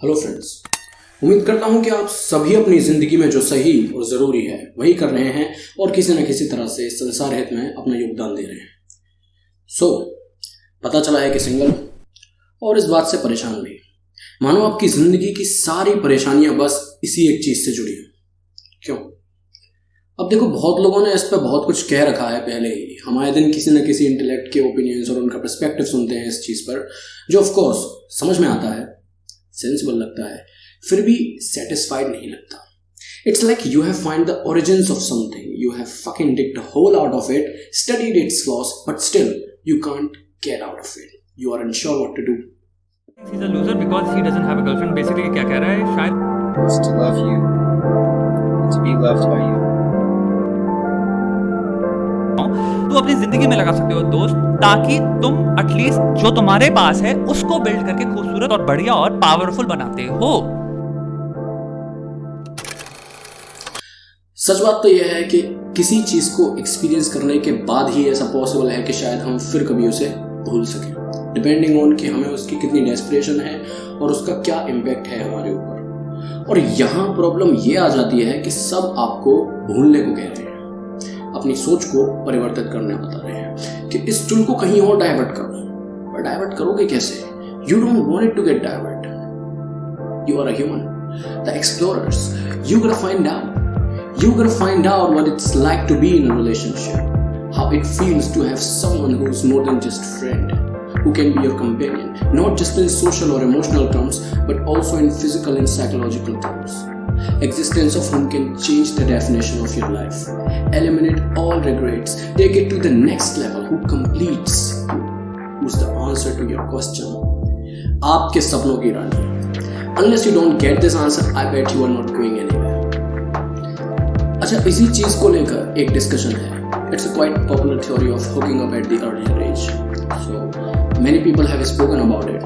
Hello friends, उम्मीद करता हूं कि आप सभी अपनी ज़िंदगी में जो सही और ज़रूरी है वही कर रहे हैं और किसी न किसी तरह से संसार हित में अपना योगदान दे रहे हैं। पता चला है कि सिंगल और इस बात से परेशान भी, मानो आपकी ज़िंदगी की सारी परेशानियां बस इसी एक चीज़ से जुड़ी हैं। क्यों? अब देखो, बहुत लोगों ने इस पर बहुत कुछ कह रखा है पहले ही। हम आए दिन किसी न किसी इंटेलेक्ट के ओपिनियंस और उनका पर्सपेक्टिव सुनते हैं इस चीज़ पर, जो ऑफ कोर्स समझ में आता है, सेंसिबल लगता है, फिर भी सेटिस्फाइड नहीं लगता। It's like you have find the origins of something, you have fucking digged a hole out of it, studied its flaws, but still you can't get out of it. You are unsure what to do. He's a loser because he doesn't have a girlfriend. Basically क्या कह रहा है शायद is to love you and to be loved by you. तो अपनी जिंदगी में लगा सकते हो दोस्त, ताकि तुम एटलीस्ट जो तुम्हारे पास है उसको बिल्ड करके खूबसूरत और बढ़िया और पावरफुल बनाते हो। सच बात तो यह है कि किसी चीज को एक्सपीरियंस करने के बाद ही ऐसा पॉसिबल है कि शायद हम फिर कभी उसे भूल सकें, डिपेंडिंग ऑन कि हमें उसकी कितनी डेस्परेशन है और उसका क्या इम्पैक्ट है हमारे ऊपर। और यहाँ प्रॉब्लम ये आ जाती है कि सब आपको भूलने को कह रहे हैं, अपनी सोच को परिवर्तित करने बता रहे हैं कि इस टूल को कहीं और डाइवर्ट करो। पर डाइवर्ट करोगे कैसे? You don't want it to get divert. You are a human, the explorers. You gotta find out what it's like to be in a relationship, how it feels to have someone who's more than just friend, who can be your companion, not just in social or emotional terms, but also in physical and psychological terms. Existence of whom can change the definition of your life, eliminate all regrets, take it to the next level, who completes you, who's the answer to your question. आपके सपनों की रानी। Unless you don't get this answer, I bet you are not going anywhere. अच्छा, इसी चीज को लेकर एक discussion है। It's a quite popular theory of hooking up at the earlier age. So many people have spoken about it.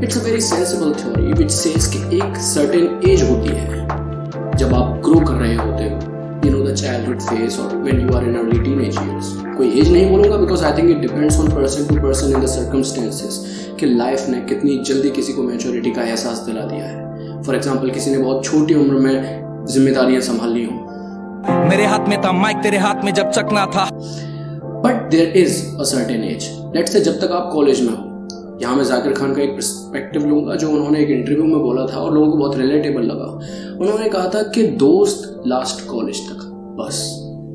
It's a very sensible theory which says कि एक certain age होती है जब आप ग्रो कर रहे होते हो, you know the childhood phase or when you are in early teenage years. कोई एज नहीं बोलूँगा because I think it depends on person to person in the circumstances कि लाइफ ने कितनी जल्दी किसी को मैच्योरिटी का एहसास दिला दिया है। फॉर एग्जाम्पल, किसी ने बहुत छोटी उम्र में जिम्मेदारियां संभाल ली हों। मेरे हाथ में था माइक, तेरे हाथ में जब चकना था। But there is a certain age, let's say जब तक आप कॉलेज में हो। यहाँ मैं जाकिर खान का एक पर्सपेक्टिव लूंगा जो उन्होंने एक इंटरव्यू में बोला था और लोगों को बहुत रिलेटेबल लगा। उन्होंने कहा था कि दोस्त लास्ट कॉलेज तक, बस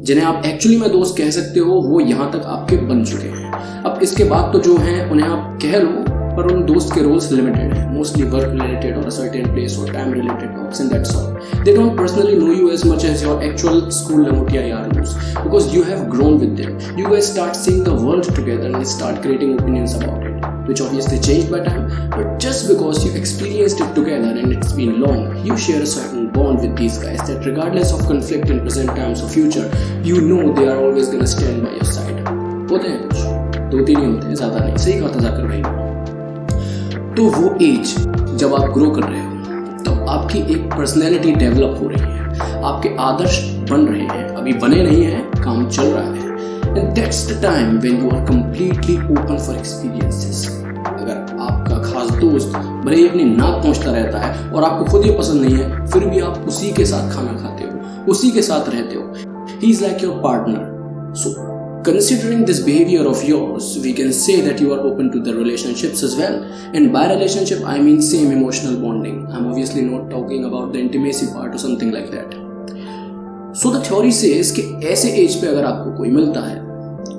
जिन्हें आप एक्चुअली में दोस्त कह सकते हो वो यहाँ तक आपके बन चुके हैं। अब इसके बाद तो जो हैं उन्हें आप कह लो, पर उन दोस्त के रोल्स लिमिटेड हैं, मोस्टली वर्क रिलेटेड और सर्टेन प्लेस और time related talks and that's all. They don't personally know you as much as your actual school langotia yaar knows, because you have grown with them. You guys start seeing the world together and start creating opinions about it, which obviously changed by time, but just because you experienced it together and it's been long, you share a certain bond with these guys that regardless of conflict in present times or future, you know they are always gonna stand by your side. होते हैं कुछ, 2-3 ही होते हैं, ज़्यादा नहीं। सही कहा था जाकिर भाई। तो वो एज जब आप ग्रो कर रहे हो तब आपकी एक पर्सनैलिटी डेवलप हो रही है, आपके आदर्श बन रहे हैं, अभी बने नहीं हैं, काम चल रहा है। And that's the time when you are completely open for experiences. अगर आपका खास दोस्त भले ही अपनी नाक पहुंचता रहता है और आपको खुद ही पसंद नहीं है, फिर भी आप उसी के साथ खाना खाते हो, उसी के साथ रहते हो, he is like your partner. So considering this behavior of yours, we can say that you are open to the relationships as well. And by relationship, I mean same emotional bonding. I'm obviously not talking about the intimacy part or something like that. So the theory says कि ऐसे as पे अगर आपको कोई मिलता है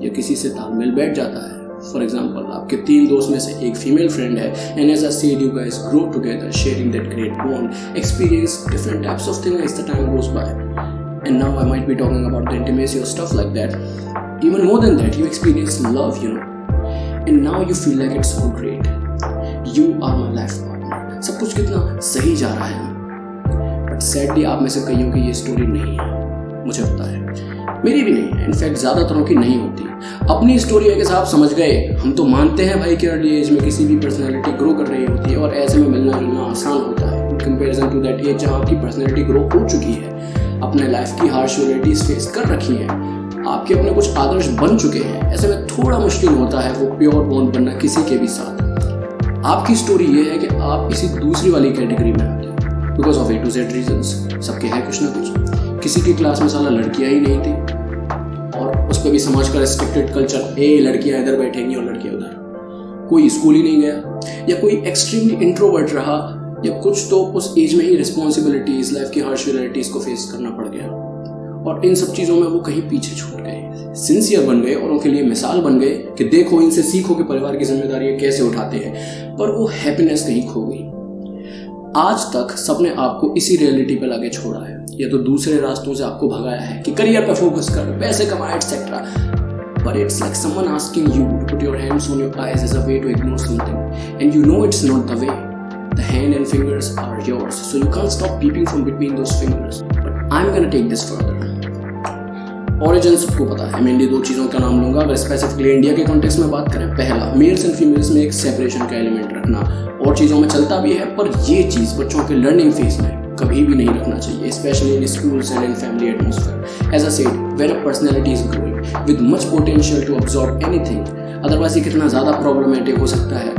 या किसी से तालमेल बैठ जाता है, फॉर एग्जाम्पल आपके 3 दोस्त में से एक फीमेल फ्रेंड है, and as I said, you guys grow together, sharing that great bond, experience different types of things as the time goes by. And now I might be talking about the intimacy or stuff like that. Even more than that, you experience love, you know, and now you feel like it's so great. You are my life partner. सब कुछ कितना सही जा रहा है। But sadly, आप में से कईयों की ये स्टोरी नहीं है, मुझे पता है, मेरी भी नहीं है, इनफैक्ट ज़्यादातरों की नहीं होती। अपनी स्टोरी है कि साहब समझ गए, हम तो मानते हैं भाई कि अर्ली एज में किसी भी पर्सनैलिटी ग्रो कर रही होती है और ऐसे में मिलना जुलना आसान होता है in comparison to that age जहाँ आपकी पर्सनैलिटी ग्रो हो चुकी है, अपने लाइफ की हार्श रियलिटीज फेस कर रखी है, आपके अपने कुछ आदर्श बन चुके हैं। ऐसे में थोड़ा मुश्किल होता है वो प्योर बॉन्ड बनना किसी के भी साथ। आपकी स्टोरी ये है कि आप किसी दूसरी वाली कैटेगरी में आते हो because of A to Z reasons. सबके हैं कुछ ना कुछ। किसी की क्लास में साला लड़कियां ही नहीं थी और उस पर भी समाज का रेस्ट्रिक्टेड कल्चर, लड़कियां इधर बैठेंगी और लड़कियां उधर। कोई स्कूल ही नहीं गया या कोई एक्सट्रीमली इंट्रोवर्ट रहा या कुछ तो उस एज में ही रिस्पॉन्सिबिलिटीज, लाइफ की हार्श रियलिटीज को फेस करना पड़ गया और इन सब चीज़ों में वो कहीं पीछे छूट गए। सिंसियर बन गए और उनके लिए मिसाल बन गए कि देखो इनसे सीखो कि परिवार की जिम्मेदारियां कैसे उठाते हैं, पर वो हैप्पीनेस कहीं खो गई। आज तक सबने आपको इसी रियलिटी पे लाके छोड़ा है या तो दूसरे रास्तों से आपको भगाया है कि करियर पे फोकस कर, पैसे कमा etcetera. But it's like someone asking you to put your hands on your eyes as a way to ignore something, and you know it's not the way. The hand and fingers are yours, so you can't stop peeping from between those fingers. But I'm gonna take this further. Origin सबको पता है, मैं India दो चीज़ों का नाम लूंगा। अगर स्पेसिफिकली इंडिया के कॉन्टेक्स्ट में बात करें, पहला मेल्स एंड फीमेल्स में एक सेपरेशन का एलिमेंट रखना, और चीज़ों में चलता भी है, पर ये चीज़ बच्चों के लर्निंग फेज में कभी भी नहीं रखना चाहिए, specially in schools and in family atmosphere. As I said, when a personality is growing with much potential to absorb anything, otherwise ये कितना ज़्यादा प्रॉब्लमेटिक हो सकता है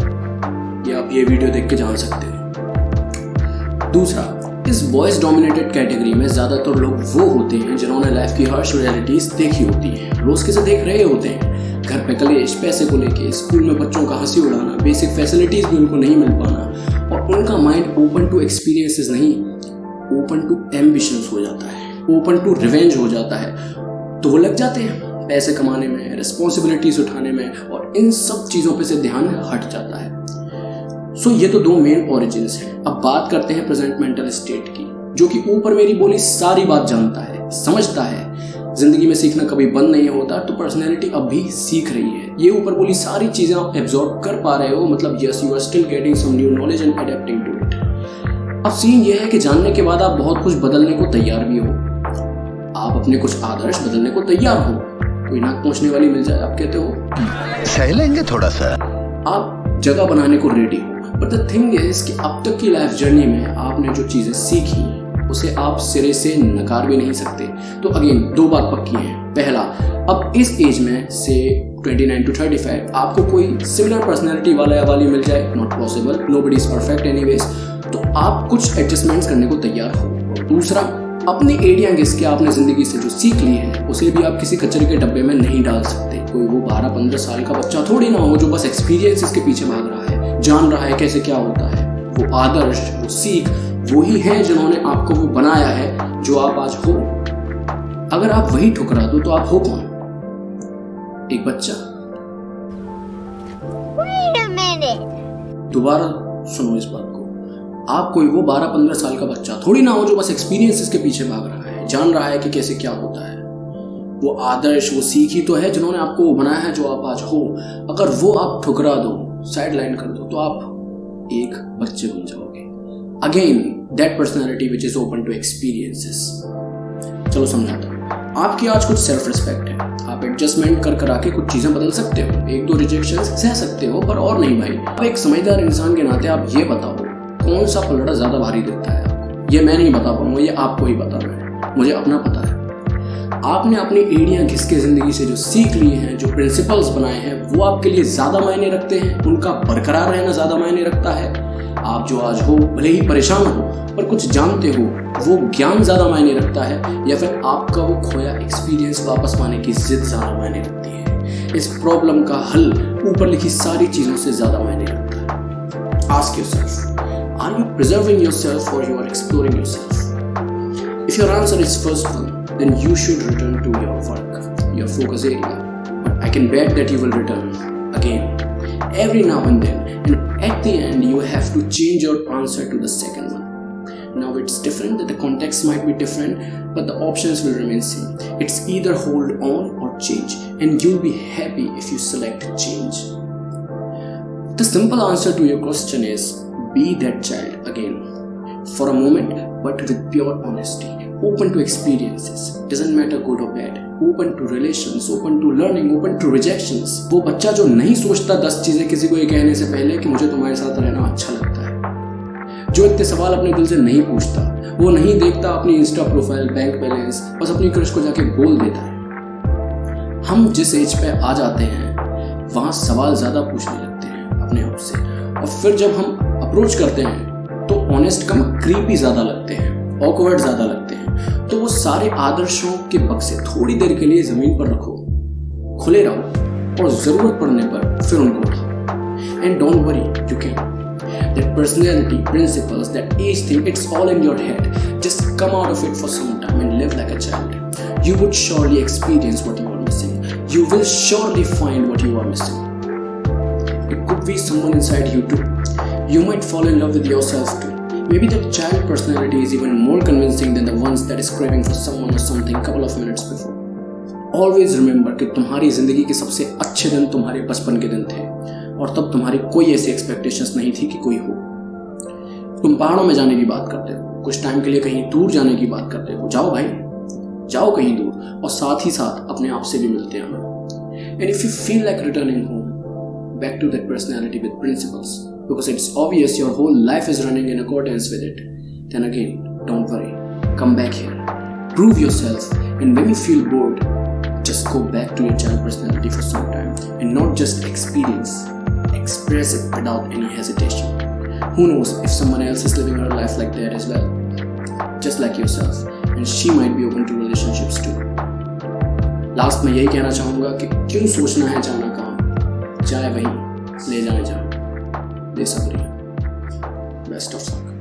ये आप ये वीडियो देख के जान सकते हो। दूसरा, इस बॉयज डोमिनेटेड कैटेगरी में ज़्यादातर लोग वो होते हैं जिन्होंने लाइफ की हार्श रियलिटीज़ देखी होती हैं, रोज़ के से देख रहे होते हैं। घर पे कलेश, पैसे को लेके, स्कूल में बच्चों का हंसी उड़ाना, बेसिक फैसिलिटीज़ भी उनको नहीं मिल पाना, और उनका माइंड ओपन टू एक्सपीरियंसेस नहीं, ओपन टू एम्बिशंस हो जाता है, ओपन टू रिवेंज हो जाता है। तो वो लग जाते हैं पैसे कमाने में, रिस्पॉन्सिबिलिटीज उठाने में, और इन सब चीज़ों पे से ध्यान हट जाता है। सो ये तो दो मेन ओरिजिन्स हैं। अब बात करते हैं प्रेजेंट मेंटल स्टेट की, जो कि ऊपर मेरी बोली सारी बात जानता है, समझता है, जिंदगी में सीखना कभी बंद नहीं होता, तो पर्सनैलिटी अब भी सीख रही है। ये ऊपर बोली सारी चीज़ें आप एब्जॉर्ब कर पा रहे हो, मतलब yes, you are still getting some new knowledge and adapting to it. अब सीन ये है कि जानने के बाद आप बहुत कुछ बदलने को तैयार भी हो, आप अपने कुछ आदर्श बदलने को तैयार हो। कोई नाक पहुंचने वाली मिल जाए, आप कहते हो सह लेंगे थोड़ा सा, आप जगह बनाने को रेडी हो। बट द थिंग इज कि अब तक की लाइफ जर्नी में आपने जो चीजें सीखी उसे आप सिरे से नकार भी नहीं सकते। तो अगेन दो बात पक्की है। पहला, अब इस एज में से 29 to 35 आपको कोई सिमिलर पर्सनैलिटी वाला या वाली मिल जाए, not possible, nobody is perfect anyways, तो आप कुछ एडजस्टमेंट्स करने को तैयार हो। और दूसरा, अपनी एरिया घिस के आपने जिंदगी से जो सीख ली है उसे भी आप किसी कचरे के डब्बे में नहीं डाल सकते। कोई वो 12-15 साल का बच्चा थोड़ी ना हो जो बस एक्सपीरियंसेस के पीछे भाग रहा है, जान रहा है कैसे क्या होता है। वो आदर्श, वो सीख वही है जिन्होंने आपको वो बनाया है जो आप आज हो। अगर आप वही ठुकरा दो तो आप हो कौन? एक बच्चा। Wait a minute. दोबारा सुनो इस बात को, आप कोई वो 12-15 साल का बच्चा थोड़ी ना हो जो बस एक्सपीरियंसेस के पीछे भाग रहा है, जान रहा है कि कैसे क्या होता है। वो आदर्श, वो सीख ही तो है जिन्होंने आपको वो बनाया है जो आप आज हो। अगर वो आप ठुकरा दो, साइड लाइन कर दो, तो आप एक बच्चे बन जाओगे। Again that personality which is open to experiences. चलो समझाता हूँ। आपकी आज कुछ सेल्फ रिस्पेक्ट है, आप एडजस्टमेंट कर आके कुछ चीजें बदल सकते हो, एक दो रिजेक्शन सह सकते हो, पर और नहीं भाई। अब एक समझदार इंसान के नाते आप ये बताओ कौन सा पलड़ा ज्यादा भारी दिखता है आपको। ये मैं नहीं बता पाऊंगा, ये आपको ही बताना है, मुझे अपना पता है। आपने अपनी एड़ियां घिस के जिंदगी से जो सीख ली हैं, जो प्रिंसिपल्स बनाए हैं, वो आपके लिए ज्यादा मायने रखते हैं, उनका बरकरार रहना ज्यादा मायने रखता है। आप जो आज हो, भले ही परेशान हो, पर कुछ जानते हो, वो ज्ञान ज्यादा मायने रखता है, या फिर आपका वो खोया एक्सपीरियंस वापस पाने की जिद ज्यादा मायने रखती है। इस प्रॉब्लम का हल ऊपर लिखी सारी चीजों से ज्यादा मायने रखता है। Ask yourself, are you preserving yourself और you are exploring yourself? If your answer is first one, then you should return to your work, your focus area. But I can bet that you will return again, every now and then, and at the end you have to change your answer to the second one. Now it's different, that the context might be different, but the options will remain same. It's either hold on or change, and you'll be happy if you select change. The simple answer to your question is, be that child again, for a moment, but with pure honesty. Open to experiences, doesn't matter good or bad. Open to relations, open to learning, open to rejections. वो बच्चा जो नहीं सोचता 10 चीजें किसी को ये कहने से पहले कि मुझे तुम्हारे साथ रहना अच्छा लगता है, जो इतने सवाल अपने दिल से नहीं पूछता, वो नहीं देखता अपनी इंस्टा प्रोफाइल, बैंक बैलेंस, बस अपनी क्रश को जाके बोल देता है। हम जिस एज पे आ जाते हैं वहाँ सवाल ज्यादा पूछने लगते हैं अपने आप से, और फिर जब हम अप्रोच करते हैं तो ऑनेस्ट कम क्रीपी ज़्यादा लगते हैं, ऑकवर्ड ज़्यादा लगते हैं। तो वो सारे आदर्शों के बक्से थोड़ी देर के लिए ज़मीन पर रखो, खुले रहो और ज़रूरत पड़ने पर फिर उनको उठाओ। And don't worry, you can. That personality, principles, that age thing, it's all in your head. Just come out of it for some time and live like a child. You would surely experience what you are missing. You will surely find what you are missing. It could be someone inside you too. You might fall in love with yourself too. Maybe that child personality is even more convincing than the ones that is craving for someone or something couple of minutes before. Always remember कि तुम्हारी जिंदगी के सबसे अच्छे दिन तुम्हारे बचपन के दिन थे, और तब तुम्हारी कोई ऐसी एक्सपेक्टेशंस नहीं थी कि कोई हो। तुम पहाड़ों में जाने की बात करते हो, कुछ टाइम के लिए कहीं दूर जाने की बात करते हो। जाओ भाई, जाओ कहीं दूर, और साथ ही साथ अपने आप से भी मिलते हैं। And if you feel like returning home, back to that personality with principles, because it's obvious your whole life is running in accordance with it, then again, don't worry, come back here, prove yourself, and when you feel bored, just go back to your child personality for some time, and not just experience, express it without any hesitation. Who knows if someone else is living her life like that as well, just like yourself, and she might be open to relationships too. Last में यही कहना चाहूँगा कि क्यों सोचना है जाना कहाँ, जाए वहीं, ले जाए जहाँ, बेसब्री। Best of luck.